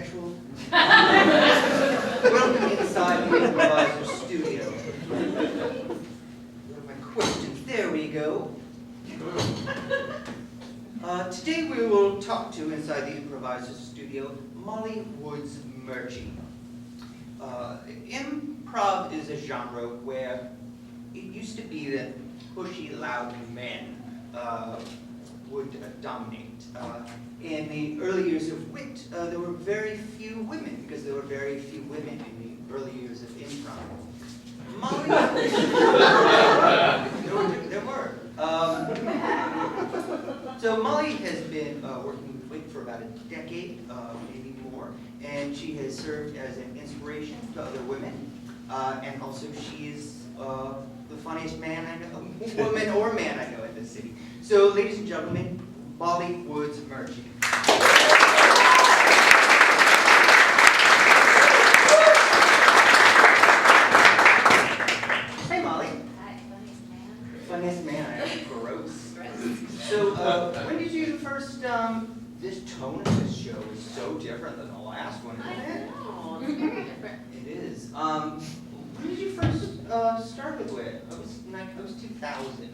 sexual? Welcome inside the Improvisers studio. What are my questions? There we go. Today we will talk to, inside the Improvisers studio, Molly Woods Murchie. Improv is a genre where it used to be that pushy, loud men would dominate. In the early years of WIT, there were very few women, because there were very few women in the early years of improv. Molly, there were. So Molly has been working with WIT for about a decade, maybe more, and she has served as an inspiration to other women, and also she is the funniest man I know, woman or man I know in this city. So, ladies and gentlemen, Molly Woods Murchie. Hey, Molly. Hi, funniest man. Funniest man I know. Gross. So, when did you first? This tone of this show is so different than the last one, isn't I it? know, it's very different. It is. When did you first start with WIT? It was 2000.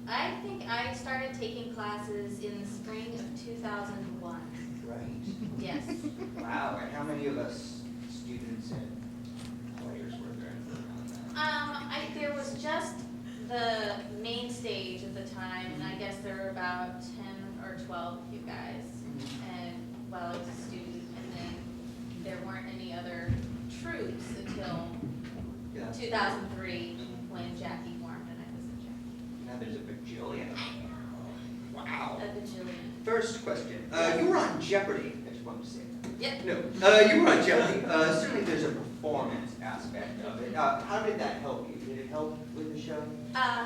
I think I started taking classes in the spring of 2001. Right. Yes. Wow. And how many of us students and players were there around that? There was just the main stage at the time, and I guess there were about 10 or 12 of you guys. And while I was a student, and then there weren't any other troops until 2003 when Jackie formed, and I was in Jackie. Now there's a bajillion. Wow. A bajillion. First question. You were on Jeopardy. I just wanted to say that. Yep. No. You were on Jeopardy. Certainly there's a performance aspect of it. How did that help you? Did it help with the show?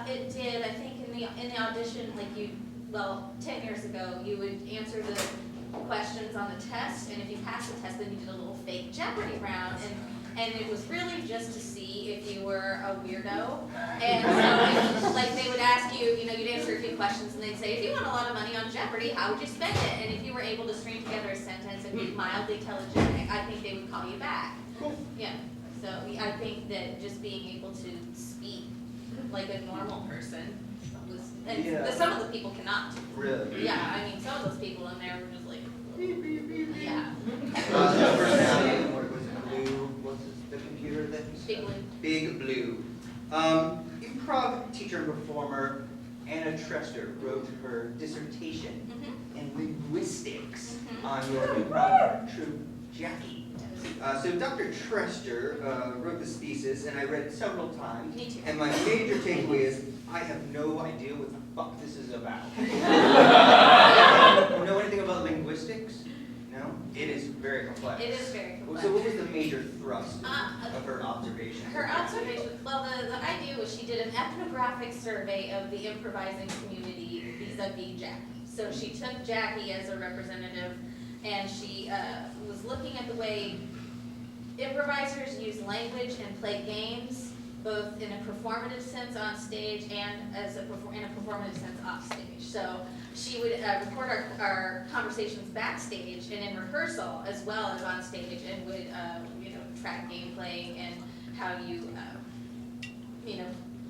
It did. I think in the audition, like 10 years ago, you would answer the questions on the test, and if you passed the test, then you did a little fake Jeopardy round, and it was really just to see if you were a weirdo. And so, like, they would ask you, you'd answer a few questions, and they'd say, if you won a lot of money on Jeopardy, how would you spend it? And if you were able to string together a sentence and be mildly telegenic, I think they would call you back. Cool. Yeah. So I think that just being able to speak like a normal person was, and some of the people cannot. Really? Yeah, I mean, some of those people in there were just like, yeah. Personality, what was it, Blue? What's the computer that you said? Big Blue. Big Blue. Improv teacher and performer Anna Trester wrote her dissertation in linguistics on your improv troupe, Jackie. So Dr. Trester wrote this thesis, and I read it several times. Me too. And my major takeaway is, I have no idea what the fuck this is about. You know anything about linguistics? No? It is very complex. It is very complex. So what was the major thrust of her observation? Her observation, well, the idea was she did an ethnographic survey of the improvising community vis-a-vis Jackie. So she took Jackie as a representative, and she was looking at the way improvisers use language and play games, both in a performative sense on stage and in a performative sense off stage. So she would record our conversations backstage and in rehearsal as well as on stage, and would track gameplay and how you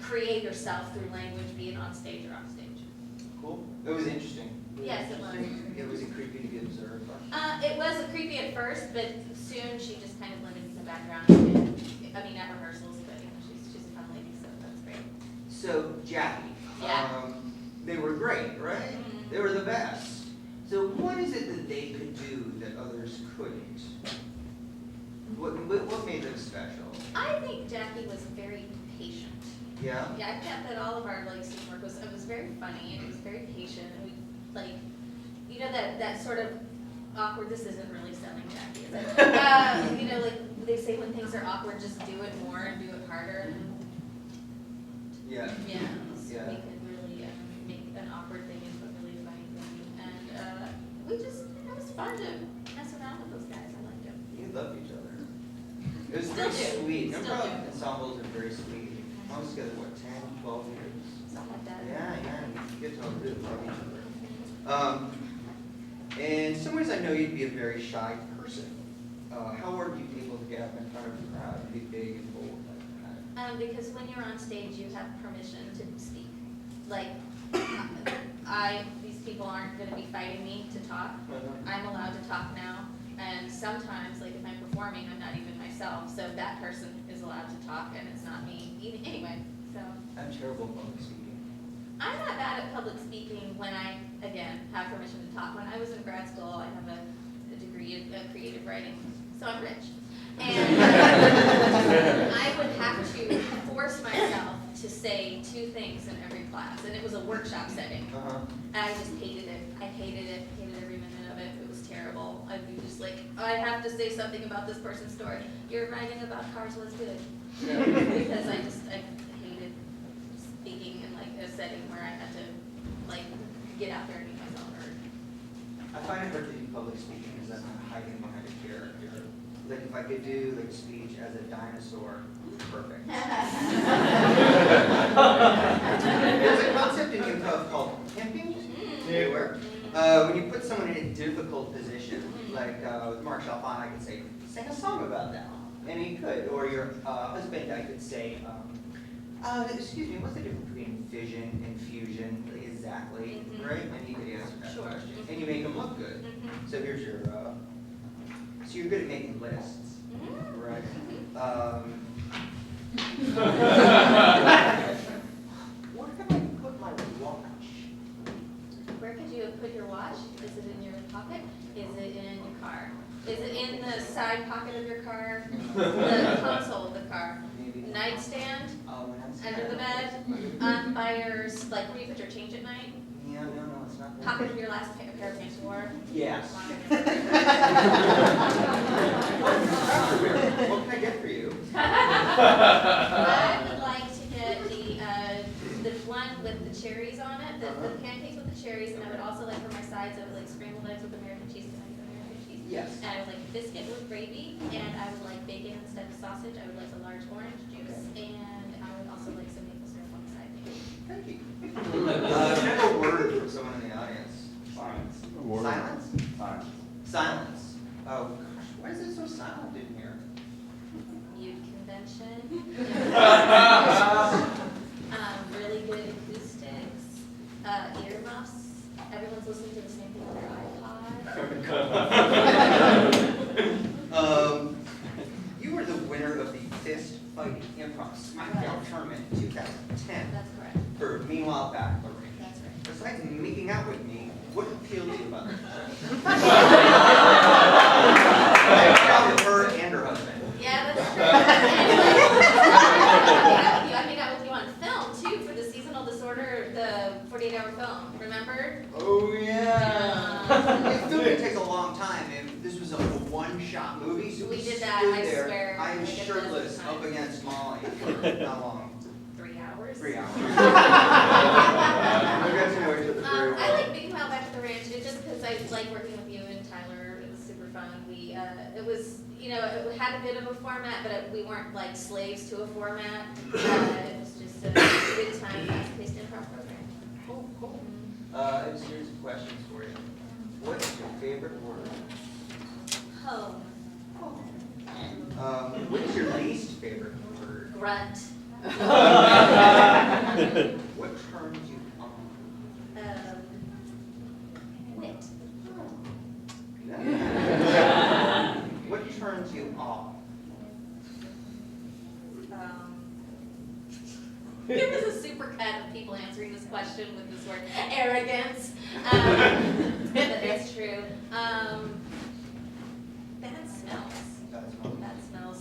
create yourself through language, be it on stage or off stage. Cool. It was interesting. Yes, it was. Was it creepy to be observed? It was creepy at first, but soon she just kind of blended into the background. And, at rehearsals, but she's a fun lady, so that's great. So Jackie, Yeah. they were great, right? Mhm. They were the best. So what is it that they could do that others couldn't? What made them special? I think Jackie was very patient. Yeah. Yeah, I thought that all of our scene work was very funny, and it was very patient, and we that sort of awkward. This isn't really selling Jackie, is it? They say when things are awkward, just do it more and do it harder. Yeah. Yeah. So Yeah. we could really make an awkward thing into a really funny thing, and it was fun to mess around with those guys. I liked them. You loved each other. It was Still very do. sweet. Still Improv do. ensembles are very sweet. I was together, 10, 12 years? Something like that. Yeah, and you get to all really love each other. In some ways, I know you'd be a very shy person. how are you able to get up in front of a crowd and be big and bold like that? Because when you're on stage, you have permission to speak. Like, these people aren't gonna be fighting me to talk. I'm allowed to talk now. And sometimes, like if I'm performing, I'm not even myself. So that person is allowed to talk and it's not me. Anyway, so. I'm terrible at public speaking. I'm not bad at public speaking when I, again, have permission to talk. When I was in grad school, I have a degree in creative writing, so I'm rich. And I would have to force myself to say 2 things in every class, and it was a workshop setting. And I just hated it. I hated it, hated every minute of it. It was terrible. I'd be just like, I have to say something about this person's story. Your writing about cars was good. Because I hated speaking in like a setting where I had to like get out there and be myself heard. I find it hard to do public speaking because I'm hiding behind a character. Like if I could do like a speech as a dinosaur, perfect. There's a concept in improv called pimping. Where when you put someone in a difficult position, like with Mark Chalfant, I could say, sing a song about that. And he could. Or your husband, I could say, excuse me, what's the difference between fission and fusion? Exactly, right? And he could answer that question. And you make them look good. So here's your, so you're good at making lists, right? Where can I put my watch? Where could you put your watch? Is it in your pocket? Is it in your car? Is it in the side pocket of your car? The console of the car? Maybe. Nightstand? Nightstand. Under the bed? By your, like where you put your change at night? Yeah, no, it's not. Pocket of your last pair of pants you wore? Yes. What can I get for you? I would like to get the one with the cherries on it, the pancakes with the cherries, and I would also like for my sides, I would like scrambled eggs with American cheese. Can I get American cheese? Yes. And I would like biscuit with gravy, and I would like bacon instead of sausage. I would like a large orange juice, and I would also like some maple syrup on the side. Thank you. Can I have a word from someone in the audience? Silence. Silence? Silence. Silence. Oh gosh, why is it so silent in here? Mute convention. Really good acoustics, earmuffs. Everyone's listening to the same thing on their iPod. You were the winner of the Fist Fight Improv Smackdown Tournament in 2010 That's correct. for Meanwhile Back the Ring. That's right. Besides making out with me, what appealed to you about this? I made out with her and her husband. Yeah, that's true. I made out with you on film too for the seasonal disorder, the 48-hour film. Remember? Oh yeah. Filming takes a long time, and this was a one-shot movie, so We did stood that, I there. swear. I was I did shirtless this up time. against Molly for how long? 3 hours. 3 hours. We got to know each other very I well. like being out back at the ranch just because I like working with you and Tyler. It was super fun. It was, it had a bit of a format, but we weren't like slaves to a format. It was just a good time, fast-paced improv program. Cool. I have a series of questions for you. What's your favorite word? Home. What is your least favorite word? Grunt. What turns you on? Wit. What turns you off? There was a super cut of people answering this question with this word, arrogance. But that's true. Bad smells. Bad smells.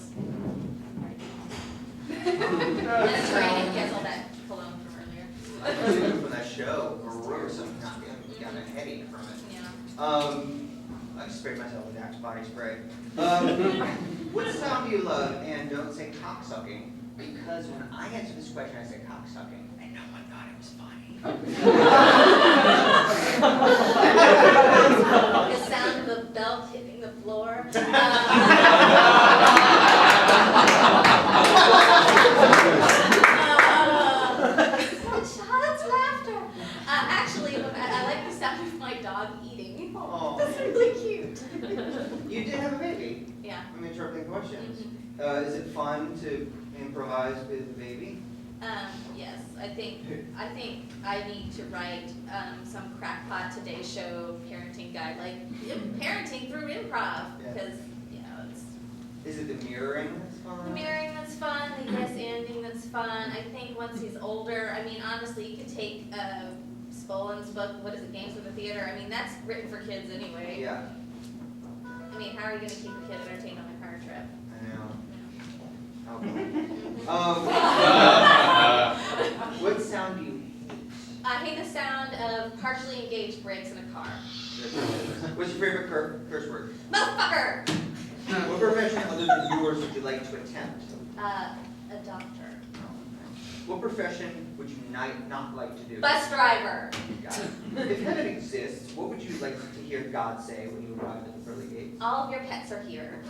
That's right, he has all that cologne from earlier. I was from that show, gross, I'm not getting a headache from it. Yeah. I sprayed myself with Axe body spray. What sound do you love? And don't say cocksucking, because when I answer this question, I say cocksucking, and no one thought it was funny. The sound of the belt hitting the floor. Child's laughter. Actually, I like the sound of my dog eating. Oh, That's really cute. you did have a baby. Yeah. I'm interrupting questions. Mhm. Is it fun to improvise with the baby? Yes, I think I need to write some crackpot Today Show parenting guide, like parenting through improv, Yeah. because it's Is it the mirroring that's fun? the mirroring that's fun, the yes ending that's fun. I think once he's older, I mean, honestly, you could take Spolin's book, what is it, Games with the Theater? I mean, that's written for kids anyway. Yeah, I mean, how are you going to keep a kid entertained on a car trip? I know. Mhm. What sound do you hate? I hate the sound of partially engaged brakes in a car. What's your favorite curse word? Motherfucker! What profession other than yours would you like to attempt? A doctor. What profession would you not like to do? Bus driver. Got it. If heaven exists, what would you like to hear God say when you arrive at the pearly gates? All of your pets are here.